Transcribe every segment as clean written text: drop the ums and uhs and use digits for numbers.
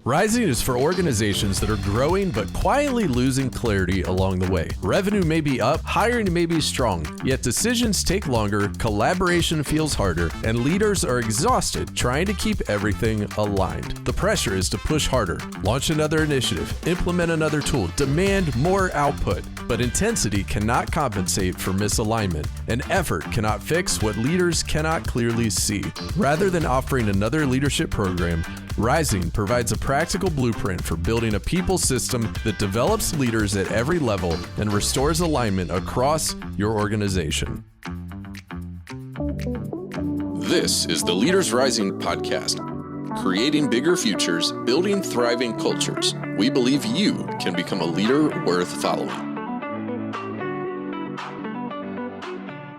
Rising is for organizations that are growing but quietly losing clarity along the way. Revenue may be up, hiring may be strong, yet decisions take longer, collaboration feels harder, and leaders are exhausted trying to keep everything aligned. The pressure is to push harder, launch another initiative, implement another tool, demand more output. But intensity cannot compensate for misalignment, and effort cannot fix what leaders cannot clearly see. Rather than offering another leadership program, Rising provides a practical blueprint for building a people system that develops leaders at every level and restores alignment across your organization. This is the Leaders Rising podcast, creating bigger futures, building thriving cultures. We believe you can become a leader worth following.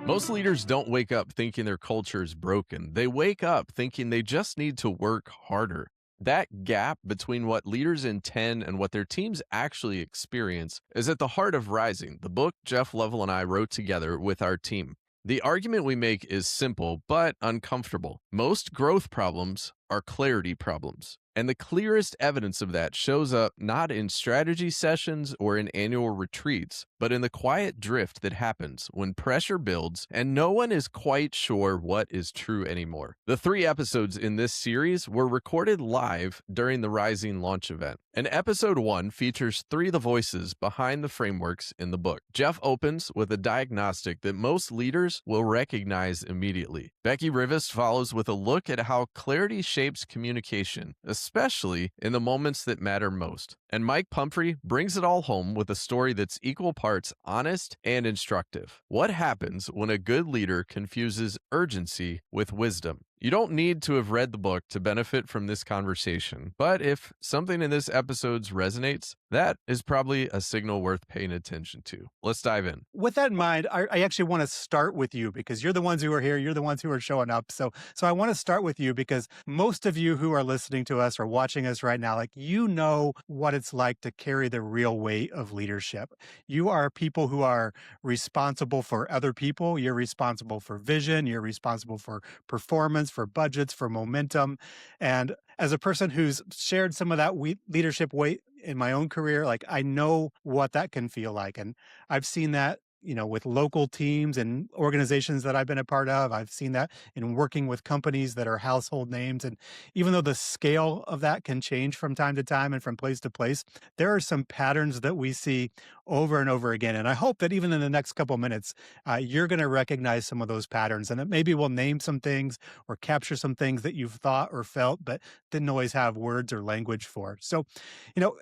Most leaders don't wake up thinking their culture is broken. They wake up thinking they just need to work harder. That gap between what leaders intend and what their teams actually experience is at the heart of Rising, the book Jeff Lovell and I wrote together with our team. The argument we make is simple but uncomfortable. Most growth problems are clarity problems. And the clearest evidence of that shows up not in strategy sessions or in annual retreats, but in the quiet drift that happens when pressure builds and no one is quite sure what is true anymore. The 3 episodes in this series were recorded live during the Rising launch event. And episode 1 features 3 of the voices behind the frameworks in the book. Jeff opens with a diagnostic that most leaders will recognize immediately. Becky Rivest follows with a look at how clarity shapes communication, especially in the moments that matter most. And Mike Pumphrey brings it all home with a story that's equal parts honest and instructive. What happens when a good leader confuses urgency with wisdom? You don't need to have read the book to benefit from this conversation, but if something in this episode resonates, that is probably a signal worth paying attention to. Let's dive in. With that in mind, I actually want to start with you because you're the ones who are here. You're the ones who are showing up. So I want to start with you because most of you who are listening to us or watching us right now, you know what it's like to carry the real weight of leadership. You are people who are responsible for other people. You're responsible for vision. You're responsible for performance, for budgets, for momentum. And as a person who's shared some of that leadership weight in my own career, I know what that can feel like. And I've seen that, with local teams and organizations that I've been a part of. I've seen that in working with companies that are household names. And even though the scale of that can change from time to time and from place to place, there are some patterns that we see over and over again. And I hope that even in the next couple minutes, you're going to recognize some of those patterns and that maybe we'll name some things or capture some things that you've thought or felt, but didn't always have words or language for. So,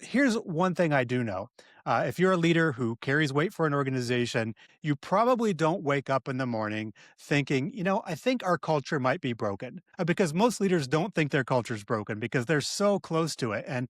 here's one thing I do know. If you're a leader who carries weight for an organization, you probably don't wake up in the morning thinking, I think our culture might be broken. Because most leaders don't think their culture is broken because they're so close to it. And,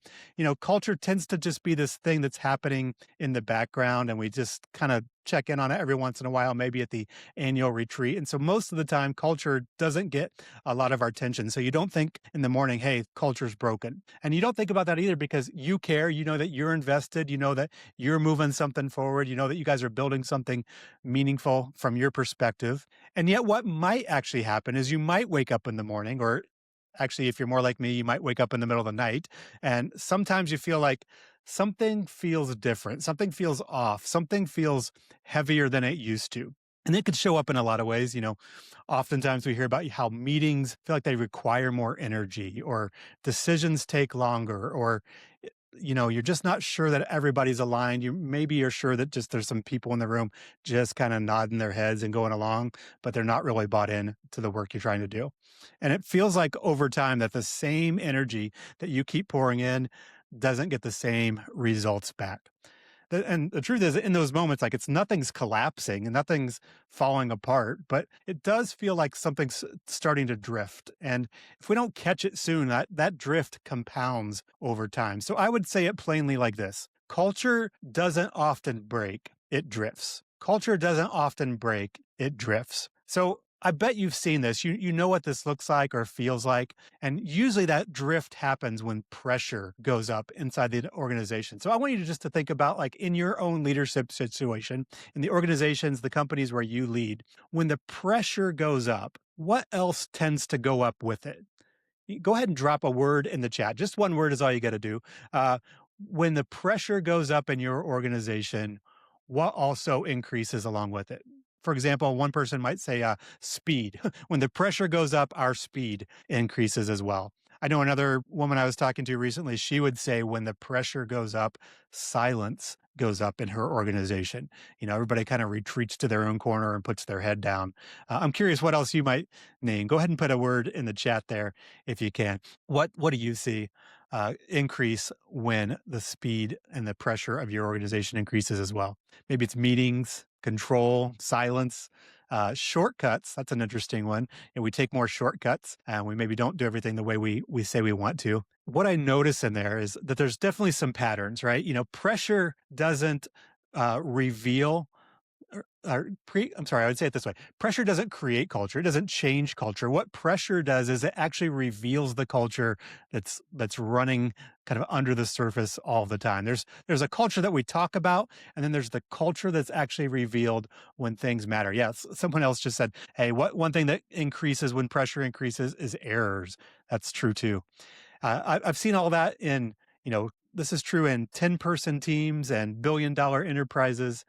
culture tends to just be this thing that's happening in the background and we just kind of check in on it every once in a while, maybe at the annual retreat. And so most of the time, culture doesn't get a lot of our attention. So you don't think in the morning, hey, culture's broken. And you don't think about that either because you care. You know that you're invested. You know that you're moving something forward. You know that you guys are building something meaningful from your perspective. And yet what might actually happen is you might wake up in the morning, or actually, if you're more like me, you might wake up in the middle of the night. And sometimes you feel like something feels different. Something feels off. Something feels heavier than it used to. And it could show up in a lot of ways. Oftentimes we hear about how meetings feel like they require more energy or decisions take longer or you're just not sure that everybody's aligned. Maybe you're sure that just there's some people in the room just kind of nodding their heads and going along, but they're not really bought in to the work you're trying to do. And it feels like over time that the same energy that you keep pouring in doesn't get the same results back. And the truth is, in those moments, nothing's collapsing and nothing's falling apart, but it does feel like something's starting to drift. And if we don't catch it soon, that drift compounds over time. So I would say it plainly like this. Culture doesn't often break, it drifts. Culture doesn't often break, it drifts. So I bet you've seen this. You know what this looks like or feels like. And usually that drift happens when pressure goes up inside the organization. So I want you just to think about in your own leadership situation, in the organizations, the companies where you lead, when the pressure goes up, what else tends to go up with it? Go ahead and drop a word in the chat. Just one word is all you got to do. Uh, when the pressure goes up in your organization, what also increases along with it? For example, one person might say speed. When the pressure goes up, our speed increases as well. I know another woman I was talking to recently, she would say when the pressure goes up, silence goes up in her organization. Everybody kind of retreats to their own corner and puts their head down. I'm curious what else you might name. Go ahead and put a word in the chat there if you can. What do you see increase when the speed and the pressure of your organization increases as well? Maybe it's meetings, control, silence, shortcuts. That's an interesting one. And we take more shortcuts and we maybe don't do everything the way we say we want to. What I notice in there is that there's definitely some patterns, right? Pressure doesn't reveal I'm sorry, I would say it this way. Pressure doesn't create culture. It doesn't change culture. What pressure does is it actually reveals the culture that's running kind of under the surface all the time. There's a culture that we talk about, and then there's the culture that's actually revealed when things matter. Yes, someone else just said, hey, one thing that increases when pressure increases is errors. That's true too. I've seen all that this is true in 10-person teams and billion-dollar enterprises.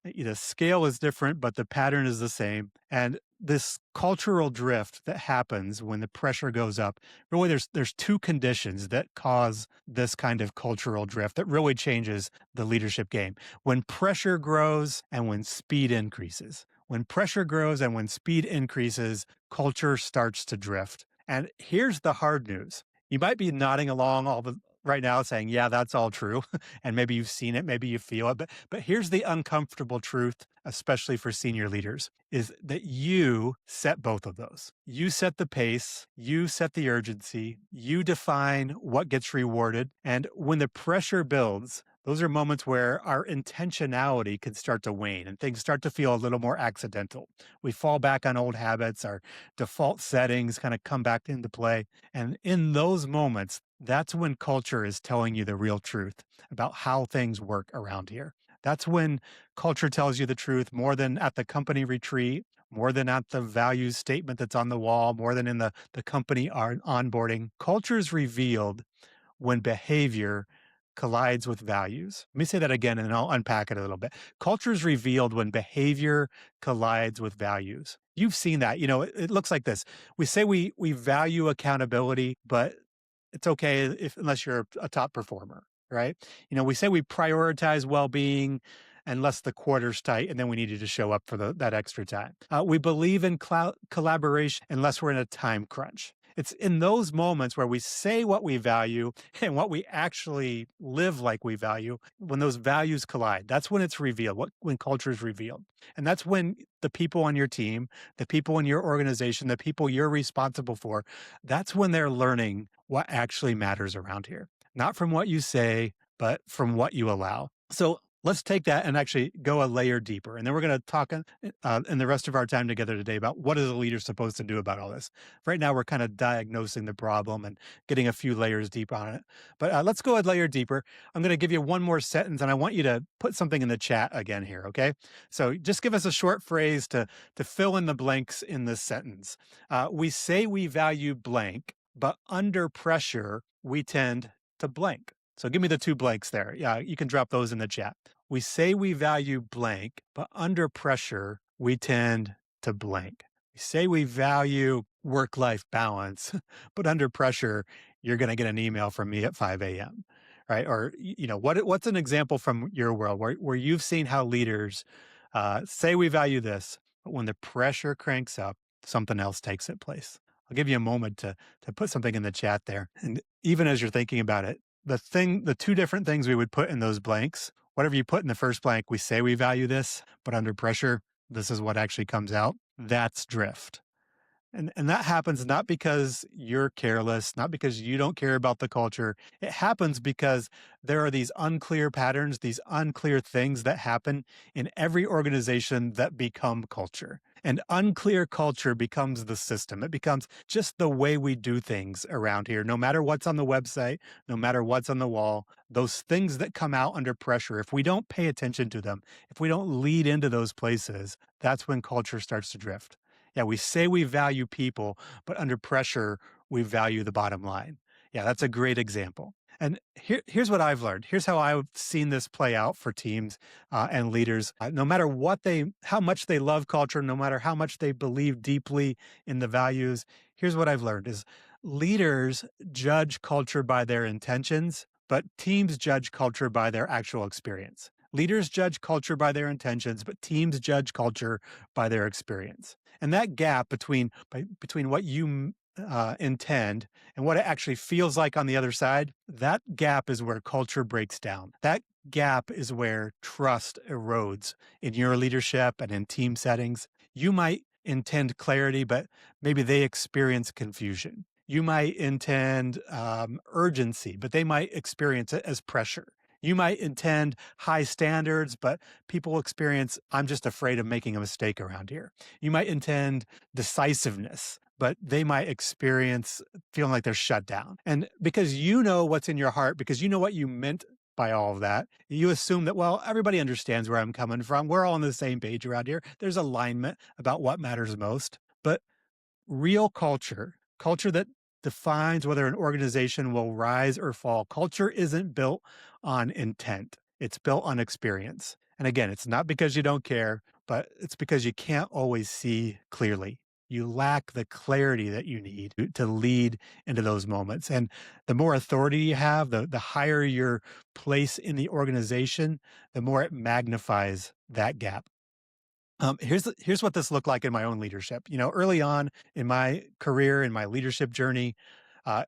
The scale is different, but the pattern is the same. And this cultural drift that happens when the pressure goes up, really there's two conditions that cause this kind of cultural drift that really changes the leadership game. When pressure grows and when speed increases. When pressure grows and when speed increases, culture starts to drift. And here's the hard news. You might be nodding along right now saying, yeah, that's all true. And maybe you've seen it, maybe you feel it. But here's the uncomfortable truth, especially for senior leaders, is that you set both of those. You set the pace, you set the urgency, you define what gets rewarded. And when the pressure builds, those are moments where our intentionality can start to wane and things start to feel a little more accidental. We fall back on old habits, our default settings kind of come back into play. And in those moments, that's when culture is telling you the real truth about how things work around here. That's when culture tells you the truth more than at the company retreat, more than at the values statement that's on the wall, more than in the company onboarding. Culture is revealed when behavior collides with values. Let me say that again and I'll unpack it a little bit. Culture is revealed when behavior collides with values. You've seen that. It looks like this. We say we value accountability, but it's okay unless you're a top performer, right? We say we prioritize well-being unless the quarter's tight and then we need you to show up for that extra time. We believe in collaboration unless we're in a time crunch. It's in those moments where we say what we value and what we actually live like we value, when those values collide. That's when it's revealed, when culture is revealed. And that's when the people on your team, the people in your organization, the people you're responsible for, that's when they're learning what actually matters around here. Not from what you say, but from what you allow. So let's take that and actually go a layer deeper. And then we're going to talk in the rest of our time together today about what is a leader supposed to do about all this. Right now, we're kind of diagnosing the problem and getting a few layers deep on it. But let's go a layer deeper. I'm going to give you one more sentence, and I want you to put something in the chat again here, okay? So just give us a short phrase to fill in the blanks in this sentence. We say we value blank, but under pressure, we tend to blank. So give me the two blanks there. Yeah, you can drop those in the chat. We say we value blank, but under pressure, we tend to blank. We say we value work-life balance, but under pressure, you're going to get an email from me at 5 a.m., right? Or, what's an example from your world where you've seen how leaders say we value this, but when the pressure cranks up, something else takes its place. I'll give you a moment to put something in the chat there. And even as you're thinking about it, the two different things we would put in those blanks, whatever you put in the first blank, we say we value this, but under pressure, this is what actually comes out. That's drift. And that happens not because you're careless, not because you don't care about the culture. It happens because there are these unclear patterns, these unclear things that happen in every organization that become culture. And unclear culture becomes the system. It becomes just the way we do things around here. No matter what's on the website, no matter what's on the wall, those things that come out under pressure, if we don't pay attention to them, if we don't lead into those places, that's when culture starts to drift. Yeah, we say we value people, but under pressure, we value the bottom line. Yeah, that's a great example. And here's what I've learned. Here's how I've seen this play out for teams and leaders. No matter how much they love culture, no matter how much they believe deeply in the values, here's what I've learned is leaders judge culture by their intentions, but teams judge culture by their actual experience. Leaders judge culture by their intentions, but teams judge culture by their experience. And that gap between what you intend and what it actually feels like on the other side, that gap is where culture breaks down. That gap is where trust erodes in your leadership and in team settings. You might intend clarity, but maybe they experience confusion. You might intend urgency, but they might experience it as pressure. You might intend high standards, but people experience, I'm just afraid of making a mistake around here. You might intend decisiveness, but they might experience feeling like they're shut down. And because you know what's in your heart, because you know what you meant by all of that, you assume that, well, everybody understands where I'm coming from. We're all on the same page around here. There's alignment about what matters most. But real culture that defines whether an organization will rise or fall, culture isn't built on intent. It's built on experience. And again, it's not because you don't care, but it's because you can't always see clearly. You lack the clarity that you need to lead into those moments. And the more authority you have, the higher your place in the organization, the more it magnifies that gap. Here's what this looked like in my own leadership. Early on in my career, in my leadership journey,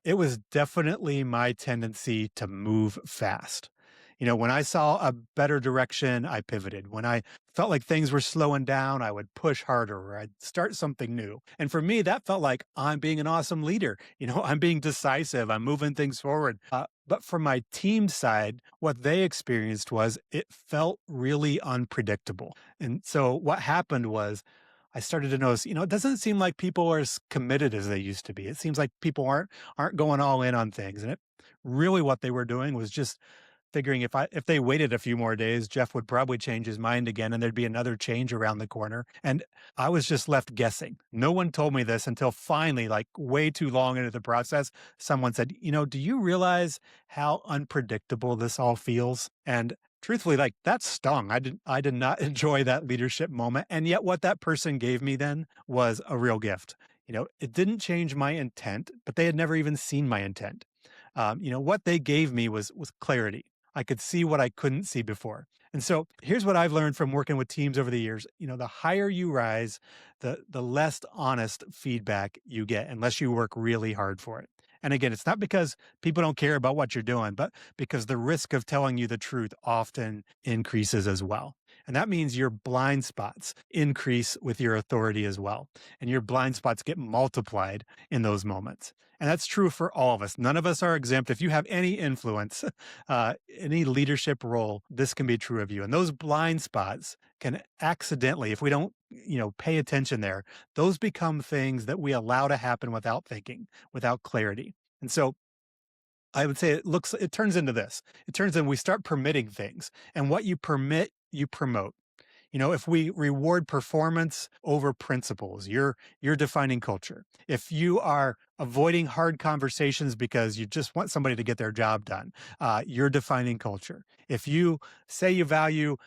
it was definitely my tendency to move fast. When I saw a better direction, I pivoted. When I felt like things were slowing down, I would push harder or I'd start something new. And for me, that felt like I'm being an awesome leader. I'm being decisive. I'm moving things forward. But from my team side, what they experienced was it felt really unpredictable. And so what happened was I started to notice, it doesn't seem like people are as committed as they used to be. It seems like people aren't going all in on things. And it really what they were doing was just figuring if they waited a few more days, Jeff would probably change his mind again and there'd be another change around the corner. And I was just left guessing. No one told me this until finally, like way too long into the process, someone said, do you realize how unpredictable this all feels? And truthfully, like that stung. I did not enjoy that leadership moment. And yet what that person gave me then was a real gift. It didn't change my intent, but they had never even seen my intent. What they gave me was clarity. I could see what I couldn't see before. And so here's what I've learned from working with teams over the years. The higher you rise, the less honest feedback you get unless you work really hard for it. And again, it's not because people don't care about what you're doing, but because the risk of telling you the truth often increases as well. And that means your blind spots increase with your authority as well. And your blind spots get multiplied in those moments. And that's true for all of us. None of us are exempt. If you have any influence, any leadership role, this can be true of you. And those blind spots can accidentally, if we don't, pay attention there, those become things that we allow to happen without thinking, without clarity. And so I would say it turns into this. It turns into we start permitting things. And what you permit, you promote. If we reward performance over principles, you're defining culture. If you are avoiding hard conversations because you just want somebody to get their job done, you're defining culture. If you say you value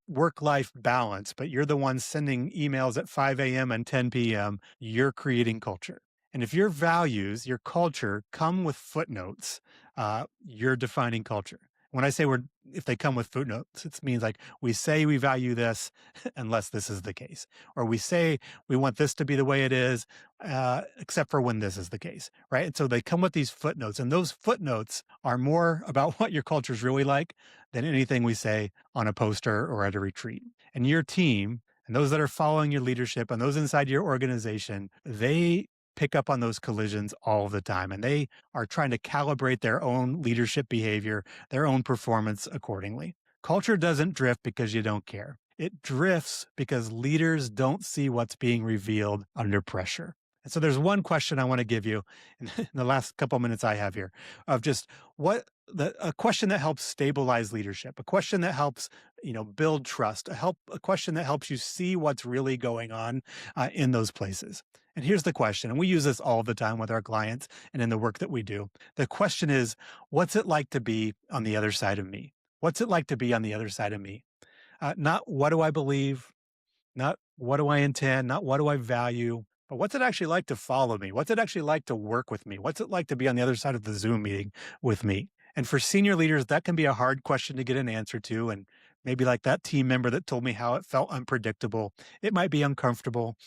work-life balance, but you're the one sending emails at 5 a.m. and 10 p.m., you're creating culture. And if your values, your culture come with footnotes, you're defining culture. When I say if they come with footnotes, it means like we say we value this unless this is the case. Or we say we want this to be the way it is, except for when this is the case, right? And so they come with these footnotes, and those footnotes are more about what your culture is really like than anything we say on a poster or at a retreat. And your team and those that are following your leadership and those inside your organization, they pick up on those collisions all the time. And they are trying to calibrate their own leadership behavior, their own performance accordingly. Culture doesn't drift because you don't care. It drifts because leaders don't see what's being revealed under pressure. And so there's one question I want to give you in the last couple minutes I have here of just a question that helps stabilize leadership, a question that helps, build trust, a question that helps you see what's really going on in those places. And here's the question, and we use this all the time with our clients and in the work that we do. The question is, what's it like to be on the other side of me? What's it like to be on the other side of me? Not what do I believe, not what do I intend, not what do I value, but what's it actually like to follow me? What's it actually like to work with me? What's it like to be on the other side of the Zoom meeting with me? And for senior leaders, that can be a hard question to get an answer to. And maybe like that team member that told me how it felt unpredictable, it might be uncomfortable.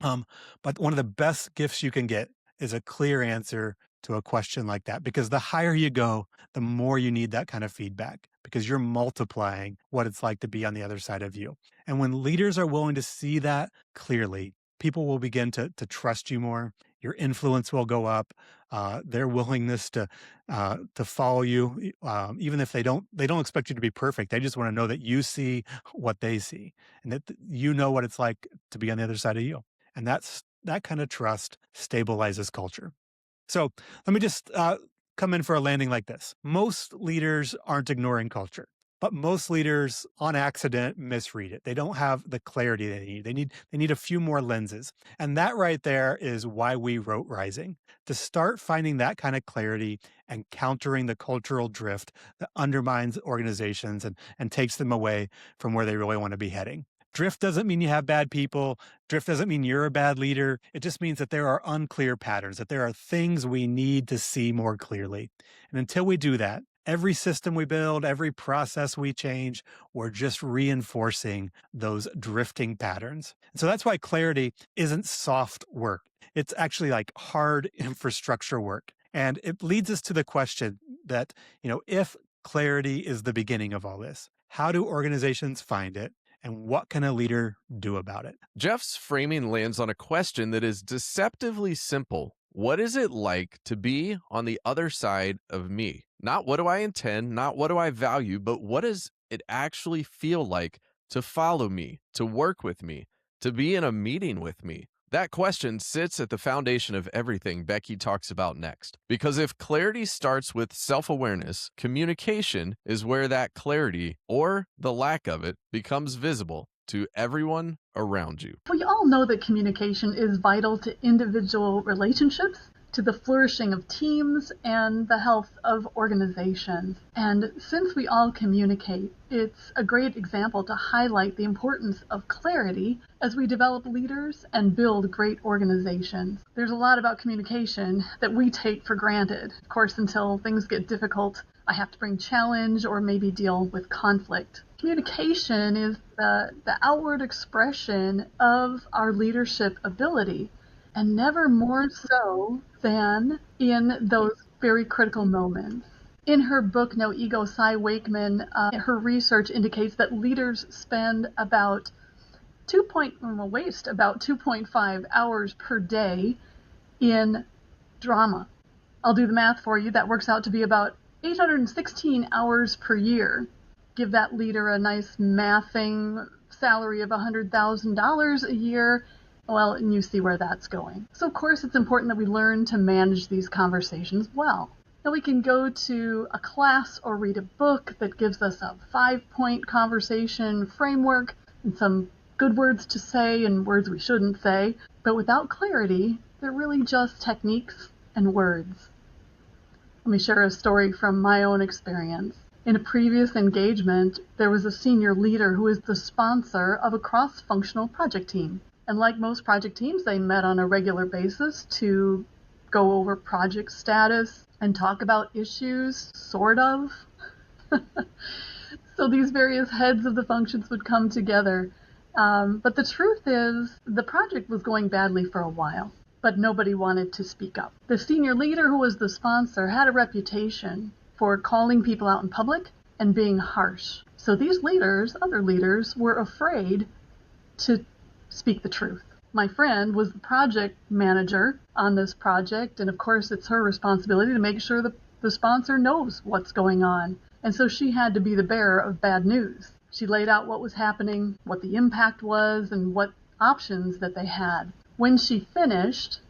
But one of the best gifts you can get is a clear answer to a question like that, because the higher you go, the more you need that kind of feedback, because you're multiplying what it's like to be on the other side of you. And when leaders are willing to see that clearly, people will begin to trust you more. Your influence will go up. Their willingness to follow you, even if they don't expect you to be perfect. They just want to know that you see what they see, and that you know what it's like to be on the other side of you. And that kind of trust stabilizes culture. So let me just come in for a landing like this. Most leaders aren't ignoring culture, but most leaders on accident misread it. They don't have the clarity they need. They need a few more lenses. And that right there is why we wrote Rising, to start finding that kind of clarity and countering the cultural drift that undermines organizations and takes them away from where they really want to be heading. Drift doesn't mean you have bad people. Drift doesn't mean you're a bad leader. It just means that there are unclear patterns, that there are things we need to see more clearly. And until we do that, every system we build, every process we change, we're just reinforcing those drifting patterns. And so that's why clarity isn't soft work. It's actually like hard infrastructure work. And it leads us to the question that, if clarity is the beginning of all this, how do organizations find it? And what can a leader do about it? Jeff's framing lands on a question that is deceptively simple. What is it like to be on the other side of me? Not what do I intend, not what do I value, but what does it actually feel like to follow me, to work with me, to be in a meeting with me? That question sits at the foundation of everything Becky talks about next. Because if clarity starts with self-awareness, communication is where that clarity, or the lack of it, becomes visible to everyone around you. We all know that communication is vital to individual relationships, to the flourishing of teams, and the health of organizations. And since we all communicate, it's a great example to highlight the importance of clarity as we develop leaders and build great organizations. There's a lot about communication that we take for granted. Of course, until things get difficult, I have to bring challenge or maybe deal with conflict. Communication is the outward expression of our leadership ability, and never more so than in those very critical moments. In her book, No Ego, Cy Wakeman, her research indicates that leaders spend waste about 2.5 hours per day in drama. I'll do the math for you. That works out to be about 816 hours per year. Give that leader a nice mathing salary of $100,000 a year. Well, and you see where that's going. So, of course, it's important that we learn to manage these conversations well. Now, we can go to a class or read a book that gives us a 5-point conversation framework and some good words to say and words we shouldn't say. But without clarity, they're really just techniques and words. Let me share a story from my own experience. In a previous engagement, there was a senior leader who is the sponsor of a cross-functional project team. And like most project teams, they met on a regular basis to go over project status and talk about issues, sort of. So these various heads of the functions would come together. But the truth is, the project was going badly for a while, but nobody wanted to speak up. The senior leader, who was the sponsor, had a reputation for calling people out in public and being harsh. So these leaders, other leaders, were afraid to speak the truth. My friend was the project manager on this project, and of course it's her responsibility to make sure the sponsor knows what's going on. And so she had to be the bearer of bad news. She laid out what was happening, what the impact was, and what options that they had. When she finished,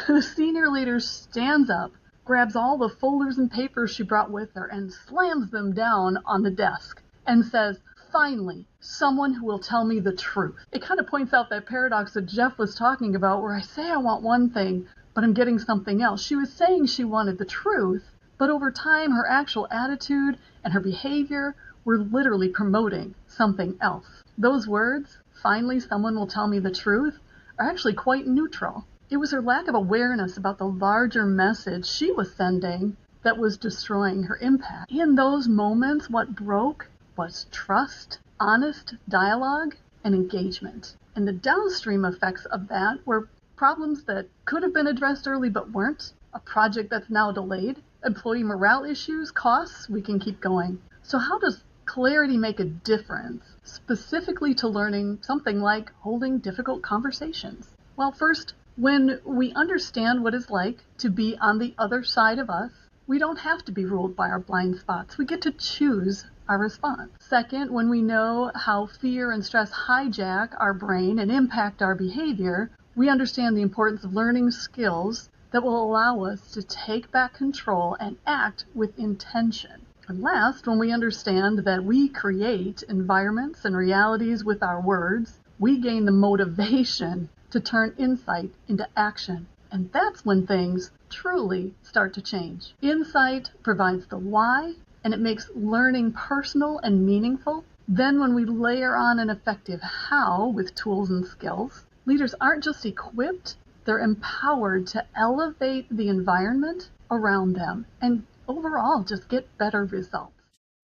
the senior leader stands up, grabs all the folders and papers she brought with her, and slams them down on the desk and says, "Finally, someone who will tell me the truth." It kind of points out that paradox that Jeff was talking about, where I say I want one thing, but I'm getting something else. She was saying she wanted the truth, but over time her actual attitude and her behavior were literally promoting something else. Those words, "finally someone will tell me the truth," are actually quite neutral. It was her lack of awareness about the larger message she was sending that was destroying her impact. In those moments, what broke was trust, honest dialogue, and engagement. And the downstream effects of that were problems that could have been addressed early but weren't, a project that's now delayed, employee morale issues, costs, we can keep going. So how does clarity make a difference, specifically to learning something like holding difficult conversations? Well, first, when we understand what it's like to be on the other side of us, we don't have to be ruled by our blind spots. We get to choose our response. Second, when we know how fear and stress hijack our brain and impact our behavior, we understand the importance of learning skills that will allow us to take back control and act with intention. And last, when we understand that we create environments and realities with our words, we gain the motivation to turn insight into action. And that's when things truly start to change. Insight provides the why, and it makes learning personal and meaningful. Then when we layer on an effective how with tools and skills, leaders aren't just equipped, they're empowered to elevate the environment around them and overall just get better results.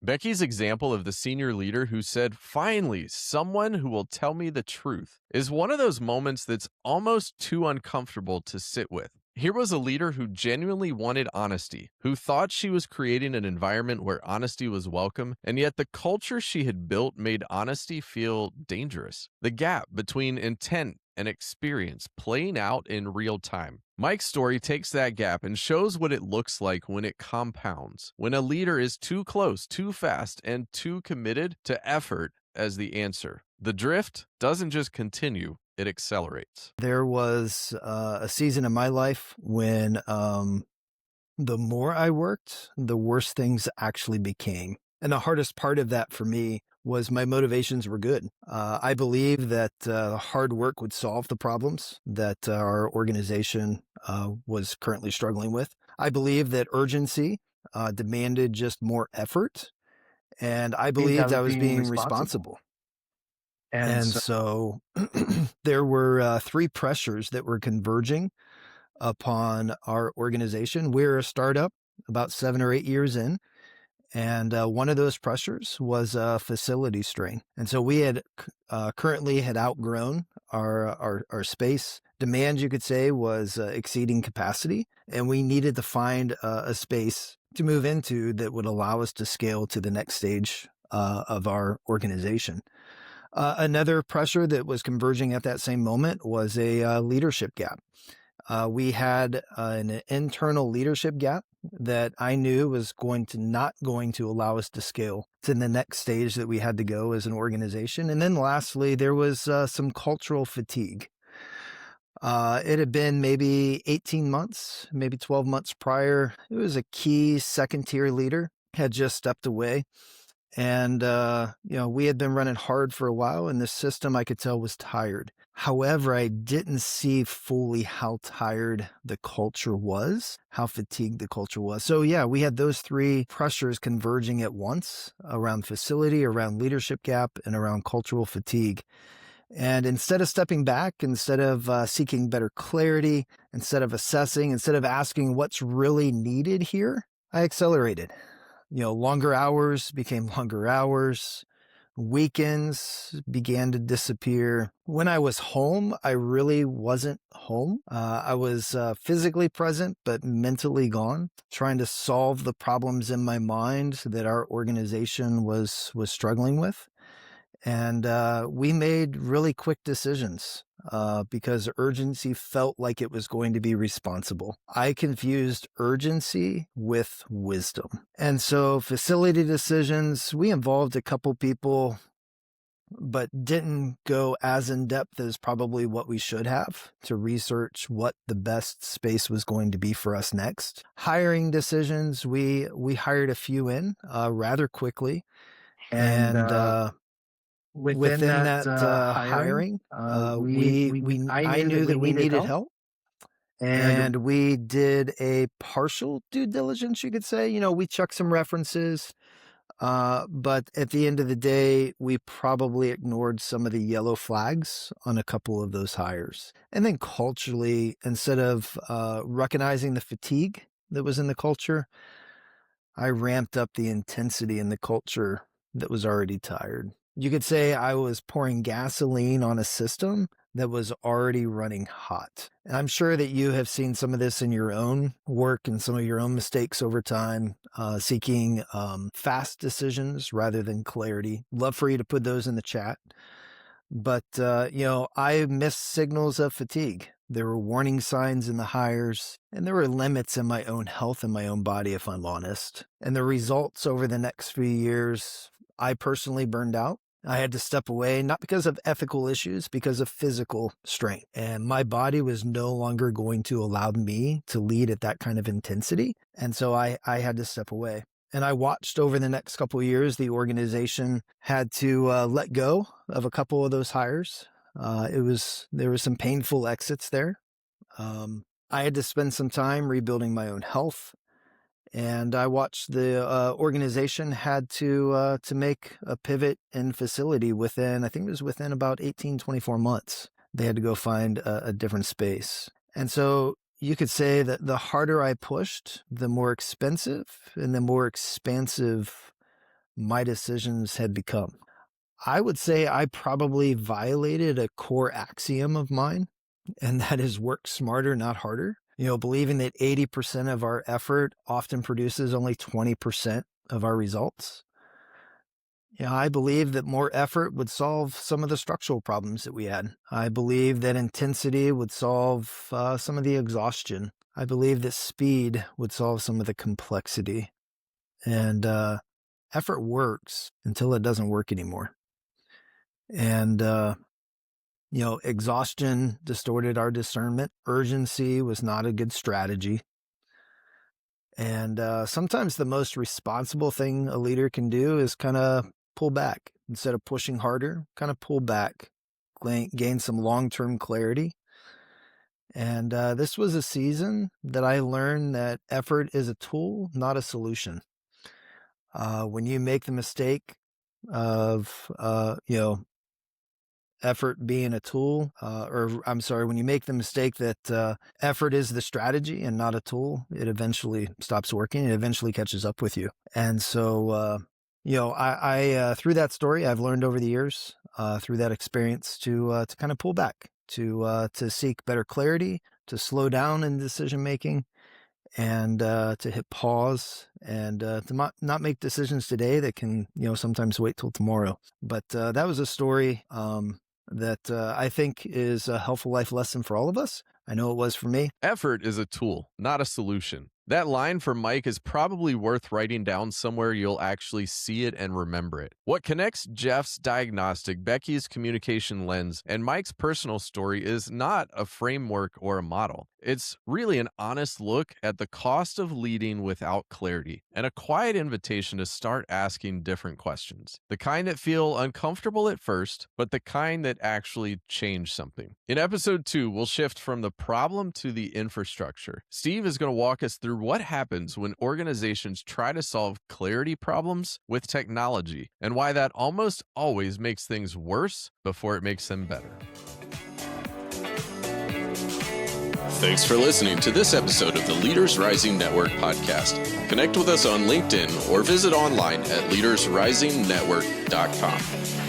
Becky's example of the senior leader who said, "Finally, someone who will tell me the truth," is one of those moments that's almost too uncomfortable to sit with. Here was a leader who genuinely wanted honesty, who thought she was creating an environment where honesty was welcome, and yet the culture she had built made honesty feel dangerous. The gap between intent and experience playing out in real time. Mike's story takes that gap and shows what it looks like when it compounds, when a leader is too close, too fast, and too committed to effort as the answer. The drift doesn't just continue, it accelerates. There was a season in my life when the more I worked, the worse things actually became. And the hardest part of that for me was my motivations were good. I believe that hard work would solve the problems that our organization was currently struggling with. I believe that urgency demanded just more effort. And I believed I was being responsible. And so there were three pressures that were converging upon our organization. We're a startup about 7 or 8 years in. And one of those pressures was a facility strain. And so we had currently had outgrown our space. Demand, you could say, was exceeding capacity. And we needed to find a space to move into that would allow us to scale to the next stage of our organization. Another pressure that was converging at that same moment was a leadership gap. We had an internal leadership gap that I knew was not going to allow us to scale to the next stage that we had to go as an organization. And then lastly, there was some cultural fatigue. It had been maybe 18 months, maybe 12 months prior. It was a key second-tier leader, had just stepped away. And, we had been running hard for a while, and the system, I could tell, was tired. However, I didn't see fully how tired the culture was, how fatigued the culture was. So, yeah, we had those three pressures converging at once around facility, around leadership gap, and around cultural fatigue. And instead of stepping back, instead of seeking better clarity, instead of assessing, instead of asking what's really needed here, I accelerated. Longer hours became longer hours. Weekends began to disappear. When I was home, I really wasn't home. I was physically present, but mentally gone, trying to solve the problems in my mind that our organization was struggling with. And we made really quick decisions because urgency felt like it was going to be responsible. I confused urgency with wisdom. And so facility decisions, we involved a couple people but didn't go as in depth as probably what we should have to research what the best space was going to be for us next. Hiring decisions, we hired a few in rather quickly. And within that hiring, I knew that we needed help. And we did a partial due diligence, you could say. We checked some references, but at the end of the day, we probably ignored some of the yellow flags on a couple of those hires. And then culturally, instead of recognizing the fatigue that was in the culture, I ramped up the intensity in the culture that was already tired. You could say I was pouring gasoline on a system that was already running hot. And I'm sure that you have seen some of this in your own work and some of your own mistakes over time, seeking fast decisions rather than clarity. Love for you to put those in the chat. But, I missed signals of fatigue. There were warning signs in the hires, and there were limits in my own health and my own body, if I'm honest. And the results over the next few years, I personally burned out. I had to step away, not because of ethical issues, because of physical strength. And my body was no longer going to allow me to lead at that kind of intensity. And so I had to step away. And I watched over the next couple of years, the organization had to let go of a couple of those hires. There was some painful exits there. I had to spend some time rebuilding my own health. And I watched the organization had to make a pivot in facility within about 18, 24 months. They had to go find a different space. And so you could say that the harder I pushed, the more expensive and the more expansive my decisions had become. I would say I probably violated a core axiom of mine, and that is work smarter, not harder. Believing that 80% of our effort often produces only 20% of our results. I believe that more effort would solve some of the structural problems that we had. I believe that intensity would solve some of the exhaustion. I believe that speed would solve some of the complexity. And effort works until it doesn't work anymore. And exhaustion distorted our discernment. Urgency was not a good strategy. And sometimes the most responsible thing a leader can do is kind of pull back. Instead of pushing harder, kind of pull back, gain some long-term clarity. And this was a season that I learned that effort is a tool, not a solution. When you make the mistake of, effort being a tool, when you make the mistake that effort is the strategy and not a tool, it eventually stops working. It eventually catches up with you. And so, I through that story, I've learned over the years, through that experience to kind of pull back, to seek better clarity, to slow down in decision making, and to hit pause, and to not make decisions today that can, sometimes wait till tomorrow. But that was a story that I think is a helpful life lesson for all of us. I know it was for me. Effort is a tool, not a solution. That line from Mike is probably worth writing down somewhere you'll actually see it and remember it. What connects Jeff's diagnostic, Becky's communication lens, and Mike's personal story is not a framework or a model. It's really an honest look at the cost of leading without clarity and a quiet invitation to start asking different questions. The kind that feel uncomfortable at first, but the kind that actually change something. In episode 2, we'll shift from the problem to the infrastructure. Steve is going to walk us through what happens when organizations try to solve clarity problems with technology and why that almost always makes things worse before it makes them better. Thanks for listening to this episode of the Leaders Rising Network podcast. Connect with us on LinkedIn or visit online at leadersrisingnetwork.com.